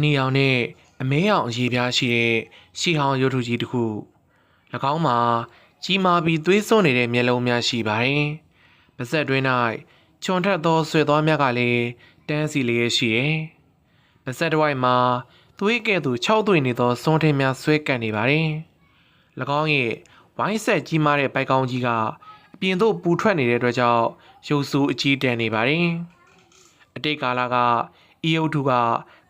နီရောင်နဲ့အမဲရောင်အရေးပြားရှိတဲ့ရှီဟောင်ရုပ်ထုကြီးတစ်ခု၎င်းမှာကြီးမားပြီးသွေးစွန်းနေတဲ့မျက်လုံးများရှိပါတယ်။ပါးစပ်တွင်း၌ချွန်ထက်သောဆွဲသွားများကလည်းတန်းစီလျက်ရှိတယ်။ပါးစပ်တစ်ဝိုက်မှာသွေးကဲ့သို့6သွေးနေသောစွန်းထင်းများဆွဲကပ်နေပါတယ်။၎င်းရဲ့ဝိုင်းဆက်ကြီးမားတဲ့ပိုက်ကောင်းကြီးကအပြင်သို့ပူထွက်နေတဲ့အတွက်ကြောင့်ရုပ်ဆူအကြီးတန်းနေပါတယ်။အတိတ်ကာလကဤရုပ်ထုက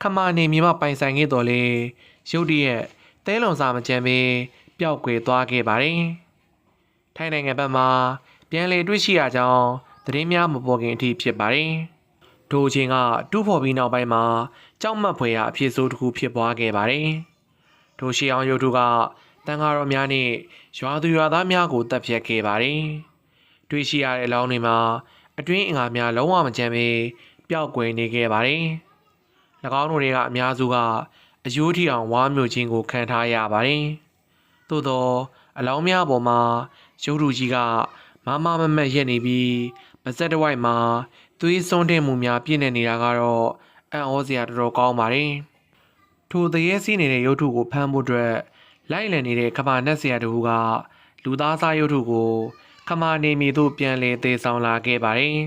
ခမာနေမြေမှပိုင်ဆိုင်ခဲ့တော်လေရုတ်တရက်သဲလွန်စာမကြံပဲပျောက်ကွယ်သွားခဲ့ပါတယ်။ထိုင်းနိုင်ငံဘက်မှာပြန်လည်တွေ့ရှိရကြောင်းသတင်းများမပေါ်ခင်အထိဖြစ်ပါတယ်။ထိုအချိန်ကတူးဖော်ပြီးနောက်ပိုင်းမှာကြောက်မက်ဖွယ်ရာအဖြစ်ဆိုးတစ်ခုဖြစ်ပွားခဲ့ပါတယ်။ထိုရှေးအောင်ရုပ်ထုကတန်ဃာတော်များနဲ့ရွာသူရွာသားများကိုတပ်ဖြတ်ခဲ့ပါတယ်။တွေ့ရှိရတဲ့အလောင်းတွေမှာအတွင်းအင်္ဂါများလုံးဝမကြံပဲပျောက်ကွယ်နေခဲ့ပါတယ်။၎င်းတို့တွေကအများစုကအယိုးထီအောင်ဝါမျိုးချင်းကိုခံထားရပါတယ်။သို့သောအလောင်းများပေါ်မှာရုပ်ထုကြီးကမမမမတ်ရက်နေပြီးပါးစပ်တစ်ဝိုက်မှာသွေးစွန်းတဲ့မှုများပြည့်နေနေတာကတော့အံ့ဩစရာတော်တော်ကောင်းပါတယ်။ထိုတရေစီးနေတဲ့ရုပ်ထုကိုဖမ်းဖို့အတွက်လိုက်လည်နေတဲ့ခမာနက်ဆရာတို့ကလူသားစားရုပ်ထုကိုခမာနေမီသို့ပြန်လည်တည်ဆောင်လာခဲ့ပါတယ်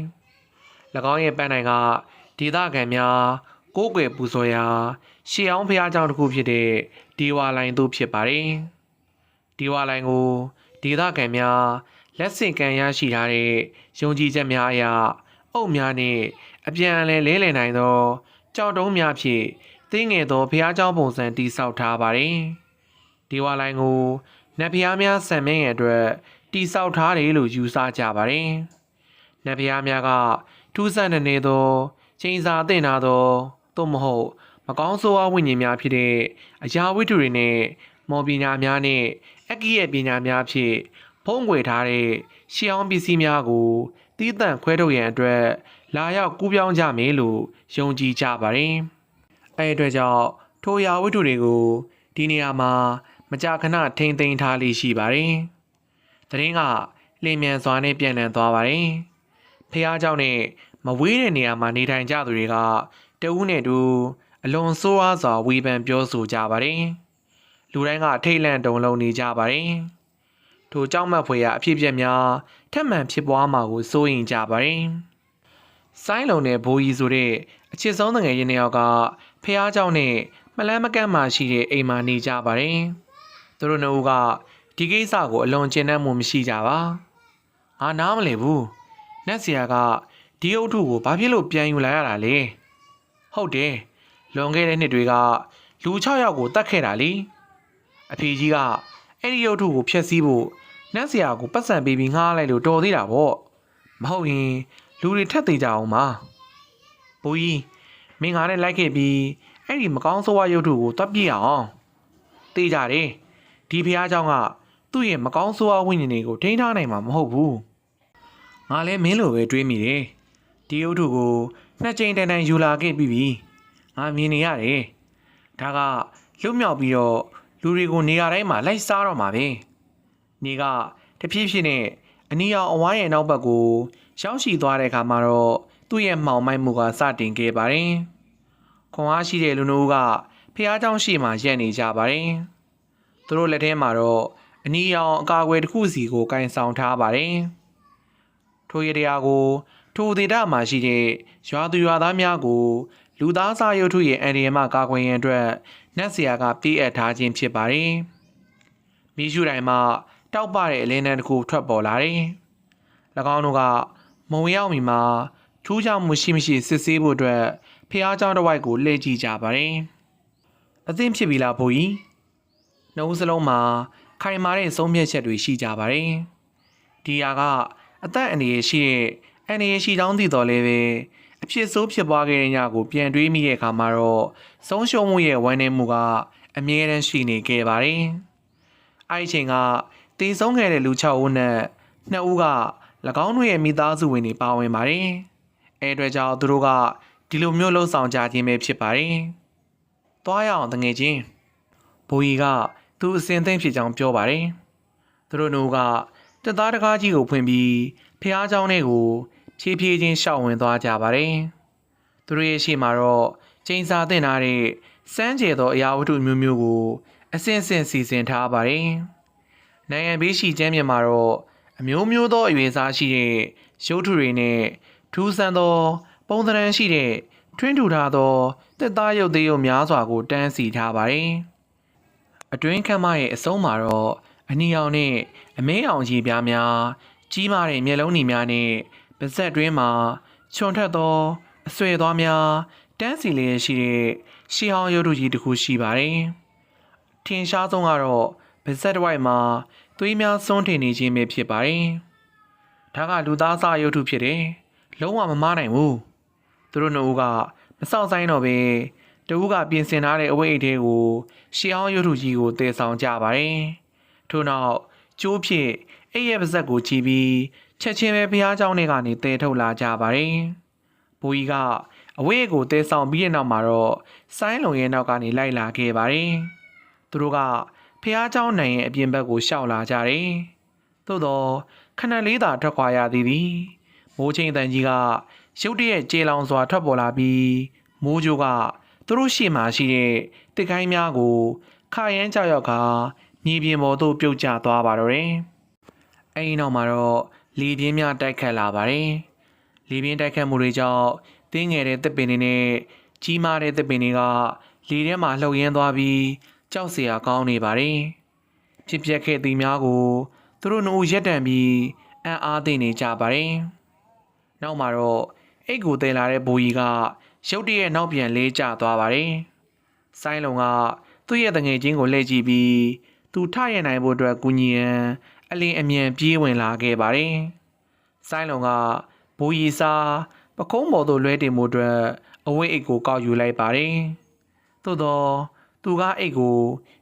။၎င်းရဲ့ပန်းတိုင်ကဒေသခံများကိုးကွယ်ပူဇော်ရာရှေးအောင်ဘုရားကျောင်းတစ်ခုဖြစ်တဲ့ဒီဝါလိုင်တို့ဖြစ်ပါတယ်။ဒီဝါလိုင်ကိုဒေသခံများလက်ဆင့်ကမ်းရရှိထားတဲ့ယုံကြည်ချက်များအရအုပ်များနှင့်အပြန်အလှန်လဲလှယ်နိုင်သောကြောက်တုံးများဖြင့်တင်းငယ်သောဘုရားကျောင်းပုံစံတည်ဆောက်ထားပါတယ်။ဒီဝါလိုင်ကိုနတ်ဘုရားများဆံမြင့်ရဲ့အတွက်တည်ဆောက်ထားတယ်လို့ယူဆကြပါတယ်။နတ်ဘုရားများကထူးဆန်းနေသောချိန်စာတင်ထားသောသို့မဟုတ်မကောင်းဆိုးဝါးဝိညာဉ်များဖြစ်တဲ့အရာဝတ္ထုတွေနဲ့မော်ပညာများနဲ့အက္ခိယပညာများဖြင့်ဖုံးကွယ်ထားတဲ့ရှေးအောင်ပစ္စည်းများကိုတည်တံ့ခွဲထုတ်ရန်အတွက်လာရောက်ကူးပြောင်းကြမယ်လို့ယုံကြည်ကြပါတယ်။အဲဒီအတွက်ကြောင့်ထိုအရာဝတ္ထုတွေကိုဒီနေရာမှာမကြာခဏထိမ့်သိမ်းထားလိရှိပါတယ်။သတင်းကလျင်မြန်စွာနဲ့ပြန့်နှံ့သွားပါတယ်။ဖះเจ้าနဲ့မဝေးတဲ့နေရာမှာနေထိုင်ကြသူတွေကတဦးနဲ့တူအလွန်ဆိုးဝါးစွာဝေဖန်ပြောဆိုကြပါတယ်။လူတိုင်းကထိတ်လန့်တုန်လှုပ်နေကြပါတယ်။ထိုကြောက်မက်ဖွယ်ရာအဖြစ်အပျက်များထပ်မံဖြစ်ပွားမှာကိုစိုးရိမ်ကြပါတယ်။ဆိုင်းလုံနဲ့ဘိုးကြီးဆိုတဲ့အချစ်ဆုံးငယ်ရင်းနှစ်ယောက်ကဖះเจ้าနဲ့မလန်းမကန့်မှရှိတဲ့အိမ်မှာနေကြပါတယ်။သူတို့နှစ်ဦးကဒီကိစ္စကိုအလွန်ကျဉ်းနှံ့မှုမရှိကြပါ။ငါနားမလည်ဘူး။နတ်ဆရာကဒီအုပ်ထုကိုဘာဖြစ်လို့ပြန်ယူလာရတာလဲ။ဟုတ်တယ်။လွန်ခဲ့တဲ့နှစ်တွေကလူ6ယောက်ကိုတတ်ခဲ့တာလေ။အဖေကြီးကအဲ့ဒီအုပ်ထုကိုဖျက်ဆီးဖို့နတ်ဆရာကိုပတ်စံပေးပြီးငှားလိုက်လို့တော်သေးတာပေါ့။မဟုတ်ရင်လူတွေထက်သေးကြအောင်ပါ။ဘိုးကြီးမင်းငါနဲ့လိုက်ခဲ့ပြီးအဲ့ဒီမကောင်းဆိုးဝါးရုပ်ထုကိုတွတ်ပြအောင်။သိကြတယ်။ဒီဖះเจ้าကသူ့ရဲ့မကောင်းဆိုးဝါးဝိညာဉ်တွေကိုထိန်းထားနိုင်မှာမဟုတ်ဘူး။ငါလည်းမင်းလိုပဲတွေးမိတယ်။ဒီအုပ်ထုကိုနှစ်ကြိမ်တန်တန်ယူလာခဲ့ပြီးပြီ။ငါမြင်နေရတယ်။ဒါကလွတ်မြောက်ပြီးတော့လူတွေကိုနေရာတိုင်းမှာလိုက်စားတော့မှာပဲ။နေကတဖြည်းဖြည်းနဲ့အနီရောင်အဝိုင်းရဲ့နောက်ဘက်ကိုရောက်ရှိသွားတဲ့အခါမှာတော့သူ့ရဲ့မှောင်မိုက်မှုကစတင်ခဲ့ပါတယ်။ခွန်အားရှိတဲ့လူမျိုးကဖះเจ้าရှိမှရက်နေကြပါတယ်။သူတို့လက်ထဲမှာတော့အနီရောင်အကာအကွယ်တစ်ခုစီကိုကင်ဆောင်ထားပါတယ်။ထိုရတရားကိုထိုဒေသမှာရှိတဲ့ရွာသူရွာသားများကိုလူသားစားရုပ်ထုရဲ့အန္တရာယ်မှကာကွယ်ရန်အတွက်နတ်ဆရာကပေးအပ်ထားခြင်းဖြစ်ပါတယ်။မိရှုတိုင်းမှာတောက်ပတဲ့အလင်းတန်းတစ်ခုထွက်ပေါ်လာတယ်။၎င်းတို့ကမုံရောက်မီမှာထူးခြားမှုရှိမရှိစစ်ဆေးဖို့အတွက်ဖះเจ้าတစ်ဝိုက်ကိုလှည့်ကြည့်ကြပါတယ်။အသင့်ဖြစ်ပြီလားဘိုးကြီး။နှုတ်စလုံးမှာခိုင်မာတဲ့ဆုံးဖြတ်ချက်တွေရှိကြပါတယ်။ဒီဟာကအသက်အန္တရာယ်ရှိတဲ့အန္တရာယ်ရှိတောင်းသိတော်လဲပဲအဖြစ်ဆိုးဖြစ်ပွားခဲ့တဲ့ညကိုပြန်တွေးမိတဲ့အခါမှာတော့ဆုံးရှုံးမှုရဲ့ဝမ်းနည်းမှုကအမြဲတမ်းရှိနေခဲ့ပါတယ်။အဲဒီအချိန်ကတည်ဆုံးခဲ့တဲ့လူ6ဦးနဲ့2ဦးက၎င်းတို့ရဲ့မိသားစုဝင်တွေပါဝင်ပါတယ်။အဲအတွက်ကြောင့်သူတို့ကဒီလိုမျိုးလှုပ်ဆောင်ကြခြင်းပဲဖြစ်ပါတယ်။သွားရအောင်တငယ်ချင်းဘိုးကြီးကသူအစင်သိမ့်ဖြစ်ကြောင်းပြောပါတယ်။သူတို့တို့ကတက်သားတကားကြီးကိုဖွင့်ပြီးဖះเจ้าနဲ့ကိုဖြည်းဖြည်းချင်းရှောက်ဝင်သွားကြပါတယ်။သူတို့ရဲ့ရှေ့မှာတော့ချိန်စာတင်ထားတဲ့ စမ်းကြဲသောအရာဝတ္ထုမျိုးမျိုးကိုအစဉ်စဉ်စီစဉ်ထားပါတယ်။နိုင်ငံဘေးရှိကျမ်းမြေမှာတော့အမျိုးမျိုးသောအရွယ်စားရှိတဲ့ရုပ်ထုတွေနဲ့ထူးဆန်းသောပုံသဏ္ဍာန်ရှိတဲ့ထွင်းထူထားသောတက်သားရုပ်သေးရုပ်များစွာကိုတန်းစီထားပါတယ်။အတွင်းခန်းမရဲ့အဆုံးမှာတော့အနီရောင်နဲ့အမဲအောင်ရေပြားများကြီးမားတဲ့မျက်လုံးတွေများနဲ့ပါးစပ်တွင်းမှာချွန်ထက်သောအဆွဲသွားများတန်းစီလျက်ရှိတဲ့ရှေးဟောင်းရုပ်ထုကြီးတစ်ခုရှိပါတယ်။ထင်ရှားဆုံးကတော့ပါးစပ်တစ်ဝိုက်မှာသွေးများစွန်းထင်နေခြင်းပဲဖြစ်ပါတယ်။ဒါကလူသားစားရုပ်ထုဖြစ်တယ်။လုံးဝမမားနိုင်ဘူး။သူတို့နှစ်ဦးကမစောင့်ဆိုင်တော့ပဲတဦးကပြင်ဆင်ထားတဲ့အဝတ်အိတ်ထဲကိုရှေးဟောင်းရုပ်ထုကြီးကိုတည်ဆောင်ကြပါတယ်။ထို့နောက်ကျိုးဖြစ်အဲ့ရဲ့ပါးစပ်ကိုချီပြီးချက်ချင်းပဲဘုရားကျောင်းထဲကနေတည်ထုတ်လာကြပါတယ်။ဘိုးကြီးကအဝတ်အိတ်ကိုတည်ဆောင်ပြီးတဲ့နောက်မှာတော့ဆိုင်းလုံရဲ့နောက်ကနေလိုက်လာခဲ့ပါတယ်။သူတို့ကဖះเจ้าနိုင်ရဲ့အပြင်ဘက်ကိုရှောက်လာကြတယ်။သို့တော့ခဏလေးသာထွက်ခွာရသေးသည်။မိုးချင်းတန်ကြီးကရုတ်တရက်ကြေလောင်စွာထွက်ပေါ်လာပြီးမိုးကြိုးကသူတို့ရှေ့မှာရှိတဲ့တစ်ခိုင်းများကိုခါရမ်းကြောက်ရောက်ကမြေပြင်ပေါ်သို့ပြုတ်ကျသွားပါတော့တယ်။အဲဒီနောက်မှာတော့လေပြင်းများတိုက်ခတ်လာပါတယ်။လေပြင်းတိုက်ခတ်မှုတွေကြောင့်တင်းငယ်တဲ့သစ်ပင်တွေနဲ့ကြီးမားတဲ့သစ်ပင်တွေကလေထဲမှာလှုပ်ရင်းသွားပြီးကြောက်စရာကောင်းနေပါတယ်။ဖြစ်ပျက်ခဲ့သည်များကိုသူတို့နှုတ်ရက်တံပြီးအံ့အားသင့်နေကြပါတယ်။နောက်မှာတော့အိတ်ကိုတည်လာတဲ့ဘိုးကြီးကရုတ်တရက်နောက်ပြန်လေးကျသွားပါတယ်။ဆိုင်းလုံကသူ့ရဲ့တငယ်ချင်းကိုလှည့်ကြည့်ပြီးသူထရနိုင်ဖို့အတွက်ကူညီရန်အလင်းအမြန်ပြေးဝင်လာခဲ့ပါတယ်။ဆိုင်းလုံကဘိုးကြီးစားပကုံးပေါ်သို့လွှဲတင်မှုအတွက်အဝတ်အိတ်ကိုကောက်ယူလိုက်ပါတယ်။သို့တော့သူကအိတ်ကို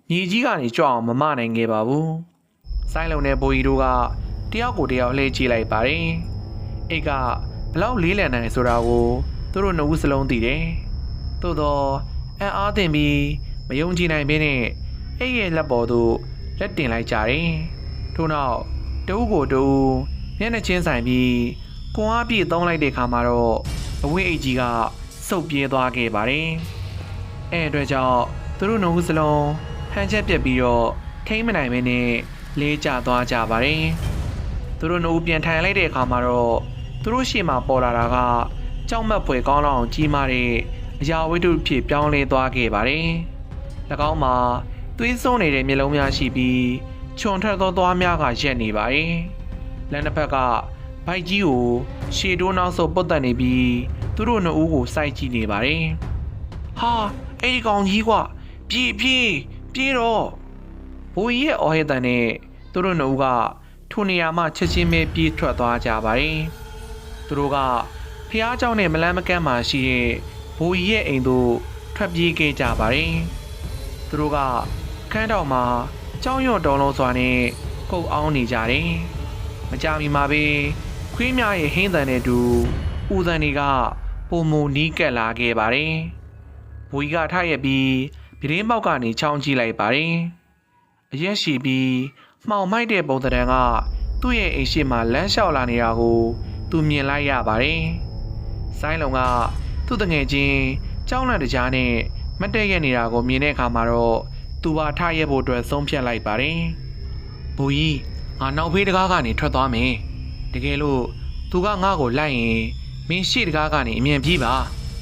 မြေကြီးကနေကြွအောင်မမနိုင်ခဲ့ပါဘူး။ဆိုင်းလုံနဲ့ဘိုးကြီးတို့ကတယောက်ကိုတယောက်လှည့်ကြည့်လိုက်ပါတယ်။အိတ်ကဘလောက်လေးလံနိုင်ဆိုတာကိုသူတို့နှစ်ဦးစလုံးသိတယ်။သို့တော့အံ့အားသင့်ပြီးမယုံကြည်နိုင်ဘဲနဲ့အိတ်ရဲ့လက်ပေါ်သို့လက်တင်လိုက်ကြတယ်။ထို့နောက်တဦးကိုတဦးမျက်နှာချင်းဆိုင်ပြီးကွန်အားပြည့်သုံးလိုက်တဲ့အခါမှာတော့အဝတ်အိတ်ကြီးကစုပ်ပြေးသွားခဲ့ပါတယ်။အဲအတွက်ကြောင့်သူတို့နှစ်ဦးစလုံးဟန်ချက်ပြက်ပြီးတော့ထိမ့်မနိုင်မင်းနဲ့လေးကျသွားကြပါတယ်။သူတို့နှစ်ဦးပြန်ထိုင်လိုက်တဲ့အခါမှာတော့သူတို့ရှေ့မှာပေါ်လာတာကကြောက်မက်ဖွယ်ကောင်းလောက်ကြီးမားတဲ့အရာဝတ္ထုဖြစ်ပြောင်းလဲသွားခဲ့ပါတယ်။၎င်းမှာသွေးစွန်းနေတဲ့မျက်လုံးများရှိပြီးခြုံထွက်သောသွားများကရက်နေပါတယ်။လက်နှစ်ဖက်ကဘိုက်ကြီးကိုရှေ့တိုးနောက်ဆုတ်ပုတ်တက်နေပြီးသူတို့နှစ်ဦးကိုစိုက်ကြည့်နေပါတယ်။ဟာအဲ့ဒီကောင်ကြီးကပြေးတော့ဘိုးကြီးရဲ့အော်ဟစ်တန်နဲ့သူတို့နှစ်ဦးကထိုနေရာမှချက်ချင်းပဲပြေးထွက်သွားကြပါတယ်။သူတို့ကဖះเจ้าနဲ့မလန်းမကန်းမှရှိတဲ့ဘိုးကြီးရဲ့အိမ်သို့ထွက်ပြေးခဲ့ကြပါတယ်။သူတို့ကခန်းတော်မှာကြောင်ရွံ့တုံလုံးစွာနဲ့ကုတ်အောင်နေကြတယ်။မကြမီမှာပဲခွေးများရဲ့ဟင်းတန်နဲ့တူဦးတန်တွေကပုံမူနီးကပ်လာခဲ့ပါတယ်။ဘိုးကြီးကထရက်ပြီးပြင်းပေါက်ကနေချောင်းကြည့်လိုက်ပါတယ်။အရက်ရှိပြီးမှောင်မိုက်တဲ့ပုံသဏ္ဍာန်ကသူ့ရဲ့အိမ်ရှိမှလမ်းလျှောက်လာနေတာကိုသူမြင်လိုက်ရပါတယ်။ဆိုင်းလုံကသူ့တငယ်ချင်းကြောင်းလန့်တကြားနဲ့မတ်တက်ရက်နေတာကိုမြင်တဲ့အခါမှာတော့သူပါထရက်ဖို့အတွက်ဆုံးဖြတ်လိုက်ပါတယ်။ဘိုးကြီးငါနောက်ဖေးတကားကနေထွက်သွားမယ်။တကယ်လို့သူကငါ့ကိုလိုက်ရင်မင်းရှေ့တကားကနေအမြန်ပြေးပါ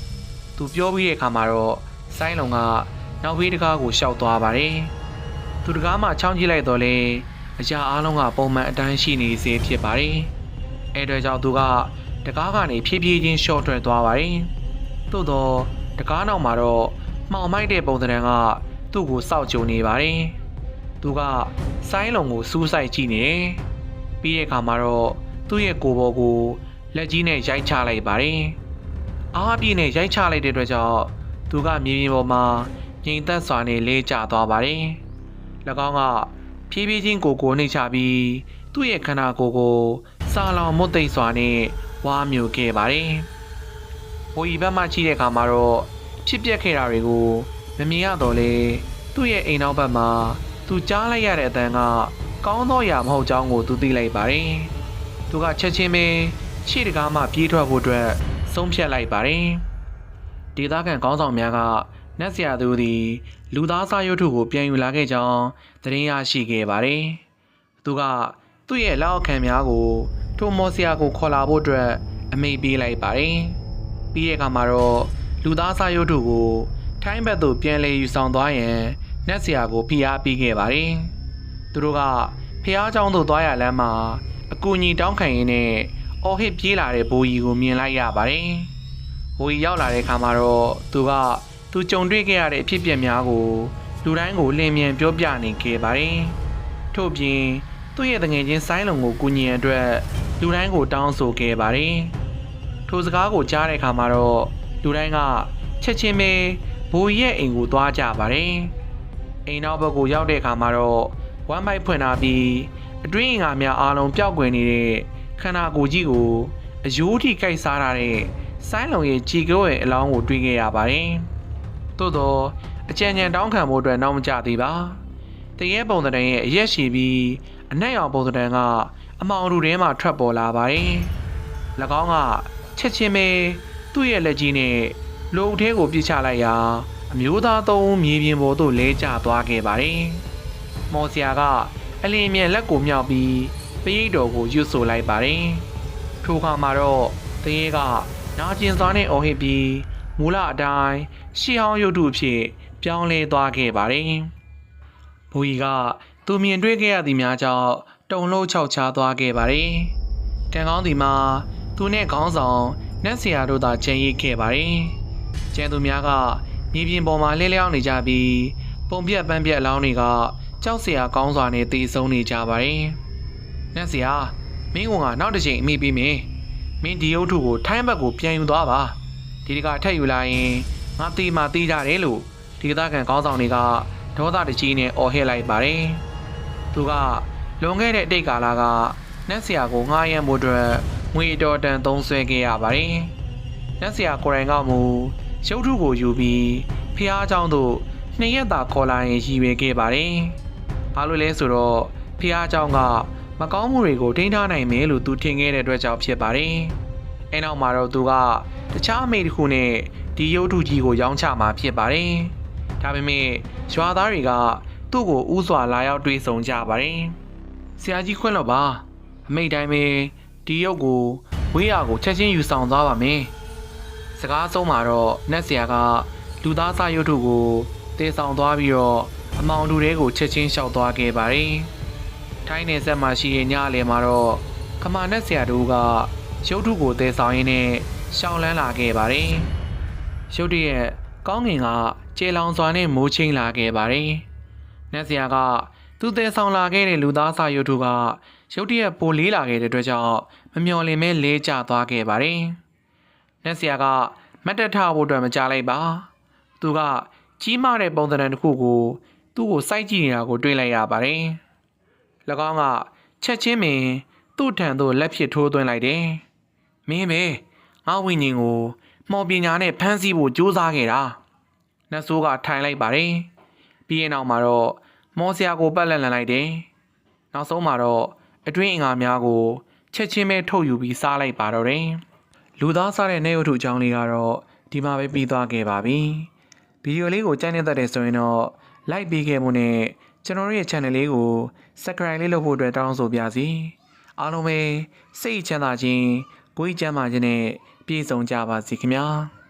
။သူပြောပြီးတဲ့အခါမှာတော့ဆိုင်းလုံကနောက်ဖေးတကားကိုရှောက်သွားပါတယ်။သူတကားမှချောင်းကြည့်လိုက်တော့လေအရာအားလုံးကပုံမှန်အတိုင်းရှိနေစေဖြစ်ပါတယ်။အဲအတွက်ကြောင့်သူကတကားကနေဖြည်းဖြည်းချင်းရှော့ထွက်သွားပါတယ်။သို့တော့တကားနောက်မှာတော့မှောင်မိုက်တဲ့ပုံသဏ္ဍာန်ကသူ့ကိုစောက်ကြုံနေပါတယ်။သူကဆိုင်းလုံကိုစူးစိုက်ကြည့်နေတယ်။ပြီးတဲ့အခါမှာတော့သူ့ရဲ့ကိုယ်ပေါ်ကိုလက်ကြီးနဲ့ရိုက်ချလိုက်ပါတယ်။အားပြည့်နဲ့ရိုက်ချလိုက်တဲ့အတွက်ကြောင့်သူကမြေပြင်ပေါ်မှာငြိမ်သက်စွာနဲ့လဲကျသွားပါတယ်။၎င်းကဖြည်းဖြည်းချင်းကိုနှိပ်ချပြီးသူ့ရဲ့ခန္ဓာကိုယ်ကိုစာလောင်မွတ်သိမ့်စွာနဲ့ဝါမြူခဲ့ပါတယ်။ဘိုးကြီးဘက်မှချိတဲ့အခါမှာတော့ဖြစ်ပျက်ခဲ့တာတွေကိုမမြင်ရတော့လေသူ့ရဲ့အိမ်နောက်ဘက်မှာသူကြားလိုက်ရတဲ့အတန်ကကောင်းသောအရာမဟုတ်ကြောင်းကိုသူသိလိုက်ပါတယ်။သူကချက်ချင်းပဲရှေ့တကားမှပြေးထွက်ဖို့အတွက်ဆုံးဖြတ်လိုက်ပါတယ်။ဒေသခံခေါင်းဆောင်များက နတ်ဆရာသူသည်လူသားစားရုပ်ထုကိုပြန်ယူလာခဲ့ကြောင်းသတင်းရရှိခဲ့ပါတယ်။သူကသူ့ရဲ့လက်အောက်ခံများကိုထိုမော်ဆရာကိုခေါ်လာဖို့အတွက်အမိန့်ပေးလိုက်ပါတယ်။ပြီးတဲ့အခါမှာတော့လူသားစားရုပ်ထုကိုထိုင်းဘက်သို့ပြန်လည်ယူဆောင်သွားရန်နတ်ဆရာကိုဖိအားပေးခဲ့ပါတယ်။သူတို့ကဖျားเจ้าသို့သွားရလမ်းမှာအကူအညီတောင်းခံရင်းနဲ့အော်ဟစ်ပြေးလာတဲ့ဘိုးကြီးကိုမြင်လိုက်ရပါတယ်။ဘိုးကြီးရောက်လာတဲ့အခါမှာတော့သူကြုံတွေ့ခဲ့ရတဲ့အဖြစ်အပျက်များကိုလူတိုင်းကိုလင်းမြန်ပြောပြနေခဲ့ပါတယ်။ထို့ပြင်သူ့ရဲ့တငယ်ချင်းဆိုင်းလုံကိုကူညီရန်အတွက်လူတိုင်းကိုတောင်းဆိုခဲ့ပါတယ်။ထိုစကားကိုကြားတဲ့အခါမှာတော့လူတိုင်းကချက်ချင်းပဲဘိုးကြီးရဲ့အိမ်ကိုသွားကြပါတယ်။အိမ်နောက်ဘက်ကိုရောက်တဲ့အခါမှာတော့ဝမ်းပိုက်ဖွင့်ထားပြီးအတွင်းအင်္ဂါများအားလုံးပျောက်ကွယ်နေတဲ့ခန္ဓာကိုယ်ကြီးကိုအယိုးထိကိုက်စားထားတဲ့ဆိုင်းလုံရဲ့ခြေကိုယ်ရဲ့အလောင်းကိုတွေ့ခဲ့ရပါတယ်။သို့တော့အကြံဉာဏ်တောင်းခံဖို့အတွက်နောက်မကျသေးပါ။တရေပုံသဏ္ဍာန်ရဲ့အရက်ရှိပြီးအနက်ရောင်ပုံသဏ္ဍာန်ကအမောင်တူထဲမှာထွက်ပေါ်လာပါတယ်။၎င်းကချက်ချင်းပဲသူ့ရဲ့လက်ကြီးနဲ့လူအုပ်ထဲကိုပြစ်ချလိုက်ရာအမျိုးသားသုံးဦးမြေပြင်ပေါ်သို့လဲကျသွားခဲ့ပါတယ်။မော်ဆရာကအလင်းမြန်လက်ကိုမြောက်ပြီးပရိတ်တော်ကိုရွတ်ဆိုလိုက်ပါတယ်။ထိုအခါမှာတော့တရေကနာကျင်စွာနဲ့အော်ဟစ်ပြီးမူလအတိုင်းရှေးဟောင်းရုပ်တုအဖြစ်ပြောင်းလဲသွားခဲ့ပါတယ်။ဘိုးကြီးကသူမြင်တွေ့ခဲ့ရသည်များကြောင့်တုန်လှုပ်ခြောက်ခြားသွားခဲ့ပါတယ်။ကံကောင်းသည်မှာသူနဲ့ခေါင်းဆောင်နတ်ဆရာတို့သာကျန်ရစ်ခဲ့ပါတယ်။ကျန်သူများကမြေပြင်ပေါ်မှာလဲလျောင်းနေကြပြီးပုံပြက်ပန်းပြက်အလောင်းတွေကကြောက်စရာကောင်းစွာနဲ့တည်ဆုံနေကြပါတယ်။နတ်ဆရာမင်းကနောက်တစ်ချိန်အမိပေးမယ်။မင်းဒီရုပ်ထုကိုထိုင်းဘက်ကိုပြန်ယူသွားပါ။ဒီတကထက်ယူလာရင်ငါတီးမှတီးကြတယ်လို့ဒီကသခံကောင်းဆောင်တွေကဒေါသတကြီးနဲ့အော်ဟစ်လိုက်ပါတယ်။သူကလွန်ခဲ့တဲ့အတိတ်ကာလကနတ်ဆရာကိုငှားရမ်းဖို့အတွက်ငွေတော်တန်သုံးဆွဲခဲ့ရပါတယ်။နတ်ဆရာကိုယ်တိုင်ကမူရုပ်ထုကိုယူပြီးဖျားเจ้าတို့နှစ်ရက်သာခေါ်လာရင်ရည်ရွယ်ခဲ့ပါတယ်။ဘာလို့လဲဆိုတော့ဖျားเจ้าကမကောင်းမှုတွေကိုထိန်းထားနိုင်မယ်လို့သူထင်ခဲ့တဲ့အတွက်ကြောင့်ဖြစ်ပါတယ်။အဲနောက်မှာတော့သူကတခြားအမိတစ်ခုနဲ့ဒီရုပ်ထုကြီးကိုရောင်းချမှာဖြစ်ပါတယ်။ဒါပေမဲ့ရွာသားတွေကသူ့ကိုဥစွာလာရောက်တွေ့ဆုံကြပါတယ်။ဆရာကြီးခွင့်လို့ပါအမိတိုင်းပဲဒီရုပ်ကိုဝေးရကိုချက်ချင်းယူဆောင်သွားပါမယ်။စကားဆုံးမှာတော့နတ်ဆရာကလူသားစားရုပ်ထုကိုတေဆောင်သွားပြီးတော့အမောင်တူတွေကိုချက်ချင်းလျှောက်သွားခဲ့ပါတယ်။ထိုင်းနယ်ဆက်မှာရှိတဲ့ညအလယ်မှာတော့ခမာနတ်ဆရာတို့ကရုပ်ထုကိုတေဆောင်ရင်းနဲ့ရှောင်းလန်းလာခဲ့ပါတယ်။ရုပ်တရက်ကောင်းငင်ကကျေလောင်စွာနဲ့မိုးချင်းလာခဲ့ပါတယ်။နတ်ဆရာကသူတေဆောင်လာခဲ့တဲ့လူသားစားရုပ်ထုကရုတ်တရက်ပိုလေးလာခဲ့တဲ့အတွက်ကြောင့်မမျှော်လင့်မဲလဲကျသွားခဲ့ပါတယ်။နတ်ဆရာကမတ်တထဖို့အတွက်မကြားလိုက်ပါ။သူကကြီးမားတဲ့ပုံသဏ္ဍာန်တစ်ခုကိုသူ့ကိုစိုက်ကြည့်နေတာကိုတွေ့လိုက်ရပါတယ်။၎င်းကချက်ချင်းပင်သူ့ထံသို့လက်ဖြစ်ထိုးသွင်းလိုက်တယ်။မင်းပဲငါဝိညာဉ်ကိုမော်ပညာနဲ့ဖမ်းဆီးဖို့ကြိုးစားခဲ့တာ။နတ်ဆိုးကထိုင်လိုက်ပါတယ်။ပြီးရင်နောက်မှာတော့မော်ဆရာကိုပတ်လက်လန်လိုက်တယ်။နောက်ဆုံးမှာတော့အတွင်းအင်္ဂါများကိုချက်ချင်းပဲထုတ်ယူပြီးစားလိုက်ပါတော့တယ်။လူသားစားတဲ့နေရုပ်ထုအကြောင်းလေးကတော့ဒီမှာပဲပြီးသွားခဲ့ပါပြီ။ဗီဒီယိုလေးကိုကြိုက်နေတဲ့ဆိုရင်တော့ like ပေးခဲ့ဖို့နဲ့ကျွန်တော်တို့ရဲ့ channel လေးကို subscribe လေးလုပ်ဖို့အတွက်တောင်းဆိုပါစီ။အားလုံးပဲစိတ်ချမ်းသာခြင်းကိုယ်ကျန်းမာခြင်းနဲ့ပြည့်စုံကြပါစေခင်ဗျာ။